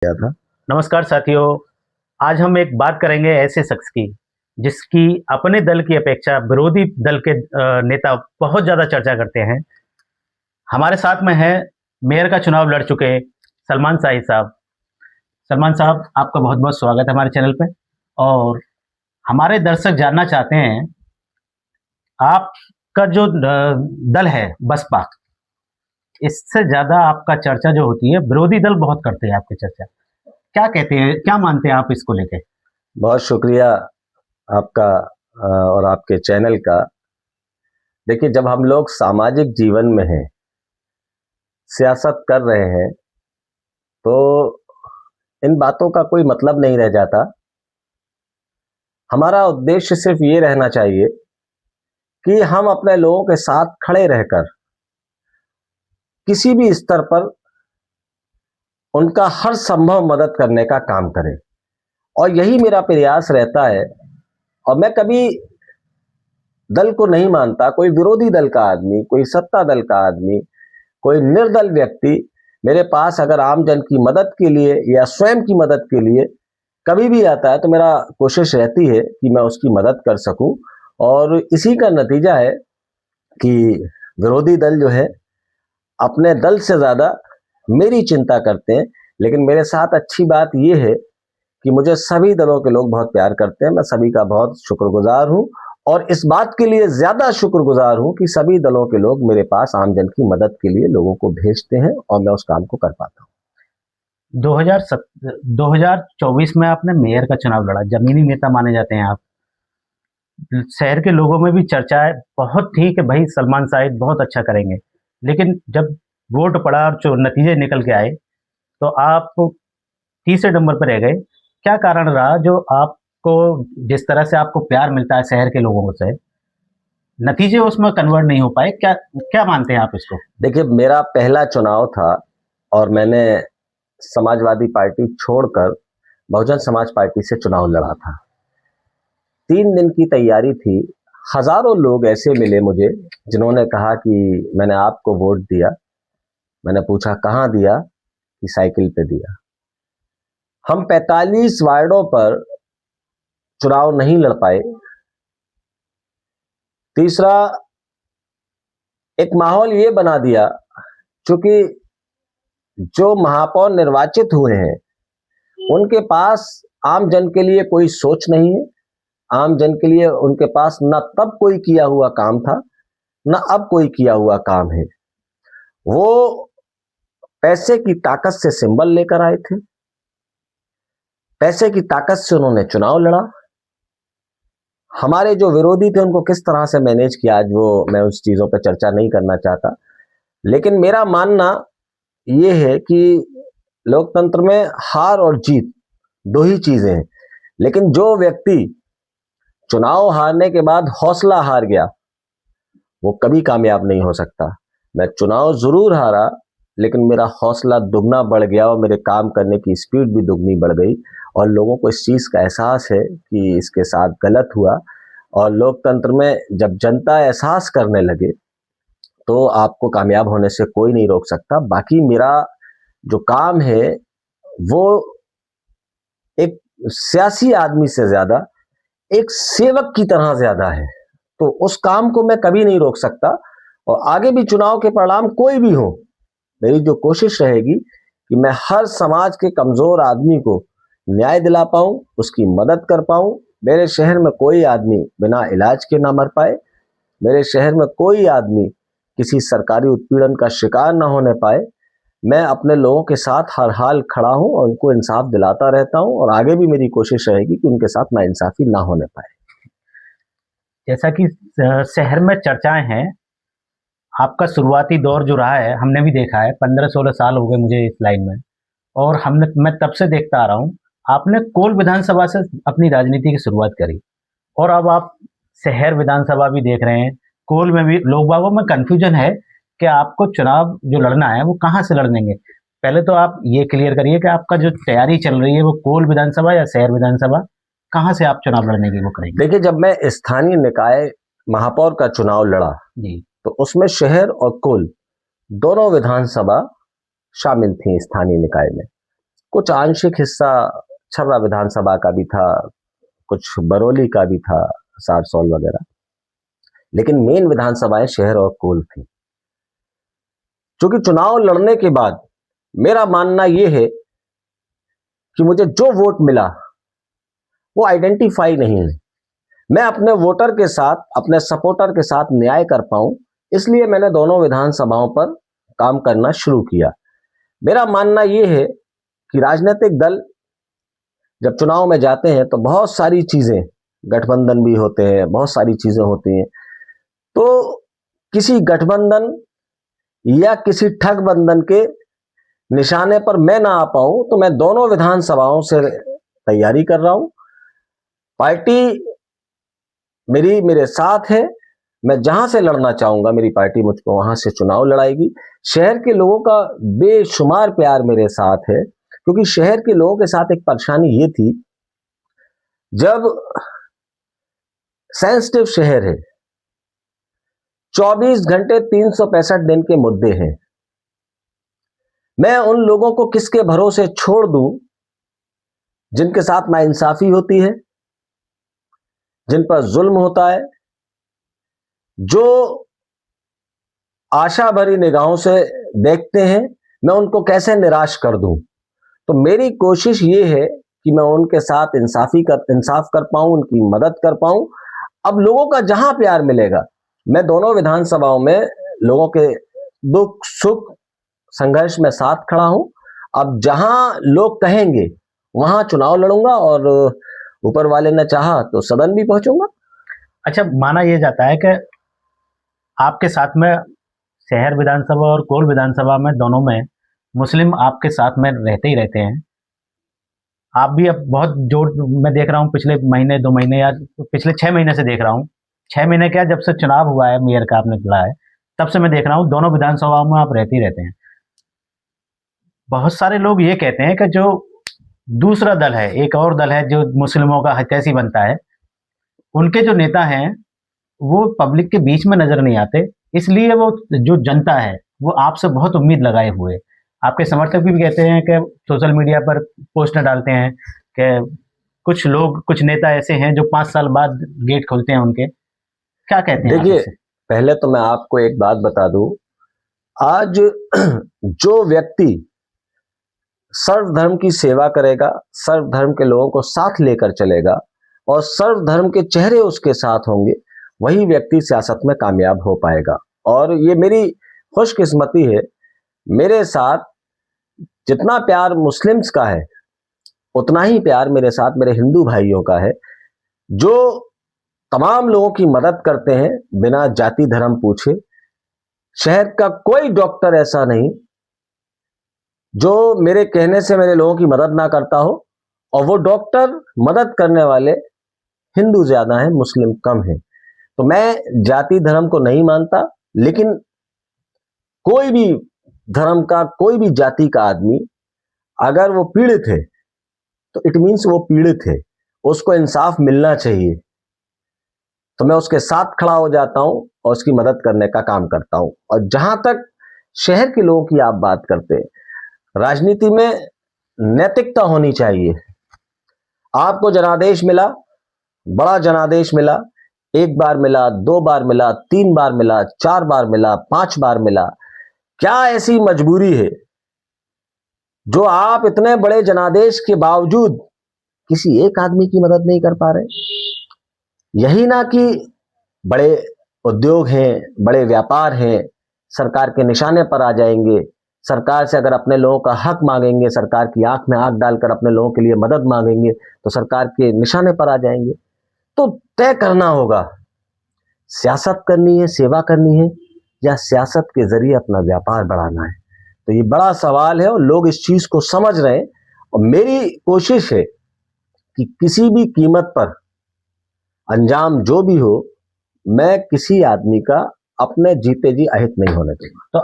गया था। नमस्कार साथियों। आज हम एक बात करेंगे ऐसे शख्स की जिसकी अपने दल की अपेक्षा विरोधी दल के नेता बहुत ज़्यादा चर्चा करते हैं। हमारे साथ में है मेयर का चुनाव लड़ चुके सलमान शाही साहब। सलमान साहब, आपका बहुत बहुत स्वागत है हमारे चैनल पे। और हमारे दर्शक जानना चाहते हैं, आपका जो दल है बसपा, इससे ज़्यादा आपका चर्चा जो होती है विरोधी दल बहुत करते हैं आपकी चर्चा। क्या कहते हैं, क्या मानते हैं आप इसको लेके? बहुत शुक्रिया आपका और आपके चैनल का। देखिए, जब हम लोग सामाजिक जीवन में हैं, सियासत कर रहे हैं, तो इन बातों का कोई मतलब नहीं रह जाता। हमारा उद्देश्य सिर्फ ये रहना चाहिए कि हम अपने लोगों के साथ खड़े रहकर किसी भी स्तर पर उनका हर संभव मदद करने का काम करें, और यही मेरा प्रयास रहता है। और मैं कभी दल को नहीं मानता। कोई विरोधी दल का आदमी, कोई सत्ता दल का आदमी, कोई निर्दल व्यक्ति मेरे पास अगर आम जन की मदद के लिए या स्वयं की मदद के लिए कभी भी आता है, तो मेरा कोशिश रहती है कि मैं उसकी मदद कर सकूं। और इसी का नतीजा है कि विरोधी दल जो है अपने दल से ज़्यादा मेरी चिंता करते हैं। लेकिन मेरे साथ अच्छी बात यह है कि मुझे सभी दलों के लोग बहुत प्यार करते हैं। मैं सभी का बहुत शुक्रगुजार हूं, और इस बात के लिए ज्यादा शुक्रगुजार हूं कि सभी दलों के लोग मेरे पास आम जन की मदद के लिए लोगों को भेजते हैं, और मैं उस काम को कर पाता हूं। 2024 में आपने मेयर का चुनाव लड़ा, जमीनी नेता माने जाते हैं आप। शहर के लोगों में भी चर्चाएं बहुत थी कि भाई सलमान साहिब बहुत अच्छा करेंगे, लेकिन जब वोट पड़ा और जो नतीजे निकल के आए तो आप तीसरे नंबर पर रह गए। क्या कारण रहा जो आपको, जिस तरह से आपको प्यार मिलता है शहर के लोगों से, नतीजे उसमें कन्वर्ट नहीं हो पाए? क्या क्या मानते हैं आप इसको? देखिए, मेरा पहला चुनाव था और मैंने समाजवादी पार्टी छोड़कर बहुजन समाज पार्टी से चुनाव लड़ा था। 3 दिन की तैयारी थी। हजारों लोग ऐसे मिले मुझे जिन्होंने कहा कि मैंने आपको वोट दिया। मैंने पूछा कहाँ दिया, कि साइकिल पे दिया। हम 45 वार्डों पर चुनाव नहीं लड़ पाए। तीसरा, एक माहौल ये बना दिया, क्योंकि जो महापौर निर्वाचित हुए हैं उनके पास आम जन के लिए कोई सोच नहीं है। आम जन के लिए उनके पास न तब कोई किया हुआ काम था, न अब कोई किया हुआ काम है। वो पैसे की ताकत से सिंबल लेकर आए थे, पैसे की ताकत से उन्होंने चुनाव लड़ा। हमारे जो विरोधी थे उनको किस तरह से मैनेज किया, आज वो मैं उस चीजों पर चर्चा नहीं करना चाहता। लेकिन मेरा मानना यह है कि लोकतंत्र में हार और जीत दो ही चीजें हैं। लेकिन जो व्यक्ति चुनाव हारने के बाद हौसला हार गया, वो कभी कामयाब नहीं हो सकता। मैं चुनाव जरूर हारा, लेकिन मेरा हौसला दुगना बढ़ गया और मेरे काम करने की स्पीड भी दुगनी बढ़ गई। और लोगों को इस चीज का एहसास है कि इसके साथ गलत हुआ। और लोकतंत्र में जब जनता एहसास करने लगे, तो आपको कामयाब होने से कोई नहीं रोक सकता। बाकी मेरा जो काम है वो एक सियासी आदमी से ज्यादा एक सेवक की तरह ज्यादा है। तो उस काम को मैं कभी नहीं रोक सकता। और आगे भी चुनाव के परिणाम कोई भी हो, मेरी जो कोशिश रहेगी कि मैं हर समाज के कमजोर आदमी को न्याय दिला पाऊं, उसकी मदद कर पाऊं। मेरे शहर में कोई आदमी बिना इलाज के ना मर पाए। मेरे शहर में कोई आदमी किसी सरकारी उत्पीड़न का शिकार ना होने पाए। मैं अपने लोगों के साथ हर हाल खड़ा हूं और उनको इंसाफ दिलाता रहता हूं, और आगे भी मेरी कोशिश रहेगी कि उनके साथ नाइंसाफी ना होने पाए। जैसा कि शहर में चर्चाएं हैं, आपका शुरुआती दौर जो रहा है हमने भी देखा है। 15-16 साल हो गए मुझे इस लाइन में, और मैं तब से देखता आ रहा हूँ। आपने कोल विधानसभा से अपनी राजनीति की शुरुआत करी, और अब आप शहर विधानसभा भी देख रहे हैं। कोल में भी लोग बागों में कंफ्यूजन है कि आपको चुनाव जो लड़ना है वो कहाँ से लड़नेंगे। पहले तो आप ये क्लियर करिए कि आपका जो तैयारी चल रही है वो कोल विधानसभा या शहर विधानसभा, कहाँ से आप चुनाव लड़ने की वो करेंगे? देखिए, जब मैं स्थानीय निकाय महापौर का चुनाव लड़ा जी। तो उसमें शहर और कोल दोनों विधानसभा शामिल थी स्थानीय निकाय में। कुछ आंशिक हिस्सा छर्रा विधानसभा का भी था, कुछ बरौली का भी था, सारसौल वगैरह, लेकिन मेन विधानसभाएं शहर और कोल थी। क्योंकि चुनाव लड़ने के बाद मेरा मानना यह है कि मुझे जो वोट मिला वो आइडेंटिफाई नहीं है। मैं अपने वोटर के साथ, अपने सपोर्टर के साथ न्याय कर पाऊं, इसलिए मैंने दोनों विधानसभाओं पर काम करना शुरू किया। मेरा मानना यह है कि राजनीतिक दल जब चुनाव में जाते हैं तो बहुत सारी चीजें, गठबंधन भी होते हैं, बहुत सारी चीजें होती हैं, तो किसी गठबंधन या किसी ठग बंधन के निशाने पर मैं ना आ पाऊं, तो मैं दोनों विधानसभाओं से तैयारी कर रहा हूं। पार्टी मेरे साथ है, मैं जहां से लड़ना चाहूंगा मेरी पार्टी मुझको वहां से चुनाव लड़ाएगी। शहर के लोगों का बेशुमार प्यार मेरे साथ है, क्योंकि शहर के लोगों के साथ एक परेशानी ये थी, जब सेंसिटिव शहर है, 24 घंटे 365 दिन के मुद्दे हैं, मैं उन लोगों को किसके भरोसे छोड़ दूं जिनके साथ नाइंसाफी होती है, जिन पर जुल्म होता है, जो आशा भरी निगाहों से देखते हैं, मैं उनको कैसे निराश कर दूं। तो मेरी कोशिश ये है कि मैं उनके साथ इंसाफ कर पाऊं, उनकी मदद कर पाऊं। अब लोगों का जहां प्यार मिलेगा, मैं दोनों विधानसभाओं में लोगों के दुख सुख संघर्ष में साथ खड़ा हूं। अब जहां लोग कहेंगे वहां चुनाव लड़ूंगा, और ऊपर वाले ने चाहा तो सदन भी पहुंचूंगा। अच्छा, माना यह जाता है कि आपके साथ में शहर विधानसभा और कोल विधानसभा में, दोनों में मुस्लिम आपके साथ में रहते ही रहते हैं। आप भी अब बहुत जोर, मैं देख रहा हूँ पिछले महीने 2 महीने या पिछले 6 महीने से देख रहा हूँ, 6 महीने क्या, जब से चुनाव हुआ है मेयर का आपने लड़ा है, तब से मैं देख रहा हूँ दोनों विधानसभाओं में आप रहते ही रहते हैं। बहुत सारे लोग ये कहते हैं कि जो दूसरा दल है, एक और दल है जो मुस्लिमों का हितैषी बनता है, उनके जो नेता हैं वो पब्लिक के बीच में नजर नहीं आते, इसलिए वो जो जनता है वो आपसे बहुत उम्मीद लगाए हुए। आपके समर्थक भी कहते हैं कि सोशल मीडिया पर पोस्ट डालते हैं कि कुछ लोग, कुछ नेता ऐसे हैं जो 5 साल बाद गेट खोलते हैं उनके। क्या कहते हैं? देखिए, पहले तो मैं आपको एक बात बता दूं, आज जो व्यक्ति सर्वधर्म की सेवा करेगा, सर्वधर्म के लोगों को साथ लेकर चलेगा और सर्वधर्म के चेहरे उसके साथ होंगे, वही व्यक्ति सियासत में कामयाब हो पाएगा। और ये मेरी खुशकिस्मती है, मेरे साथ जितना प्यार मुस्लिम्स का है उतना ही प्यार मेरे साथ मेरे हिंदू भाइयों का है, जो तमाम लोगों की मदद करते हैं बिना जाति धर्म पूछे। शहर का कोई डॉक्टर ऐसा नहीं जो मेरे कहने से मेरे लोगों की मदद ना करता हो, और वो डॉक्टर, मदद करने वाले हिंदू ज्यादा हैं, मुस्लिम कम हैं। तो मैं जाति धर्म को नहीं मानता, लेकिन कोई भी धर्म का, कोई भी जाति का आदमी अगर वो पीड़ित है तो इट मीन्स वो पीड़ित है, उसको इंसाफ मिलना चाहिए। तो मैं उसके साथ खड़ा हो जाता हूं और उसकी मदद करने का काम करता हूं। और जहां तक शहर के लोगों की आप बात करते हैं, राजनीति में नैतिकता होनी चाहिए। आपको जनादेश मिला, बड़ा जनादेश मिला, 1 बार मिला, 2 बार मिला, 3 बार मिला, 4 बार मिला, 5 बार मिला, क्या ऐसी मजबूरी है जो आप इतने बड़े जनादेश के बावजूद किसी एक आदमी की मदद नहीं कर पा रहे? यही ना कि बड़े उद्योग हैं, बड़े व्यापार हैं, सरकार के निशाने पर आ जाएंगे, सरकार से अगर अपने लोगों का हक मांगेंगे, सरकार की आंख में आंख डालकर अपने लोगों के लिए मदद मांगेंगे, तो सरकार के निशाने पर आ जाएंगे। तो तय करना होगा, सियासत करनी है, सेवा करनी है, या सियासत के जरिए अपना व्यापार बढ़ाना है। तो ये बड़ा सवाल है और लोग इस चीज को समझ रहे हैं। और मेरी कोशिश है कि किसी भी कीमत पर, अंजाम जो भी हो, मैं किसी आदमी का अपने जीते जी अहित नहीं होने दूंगा। तो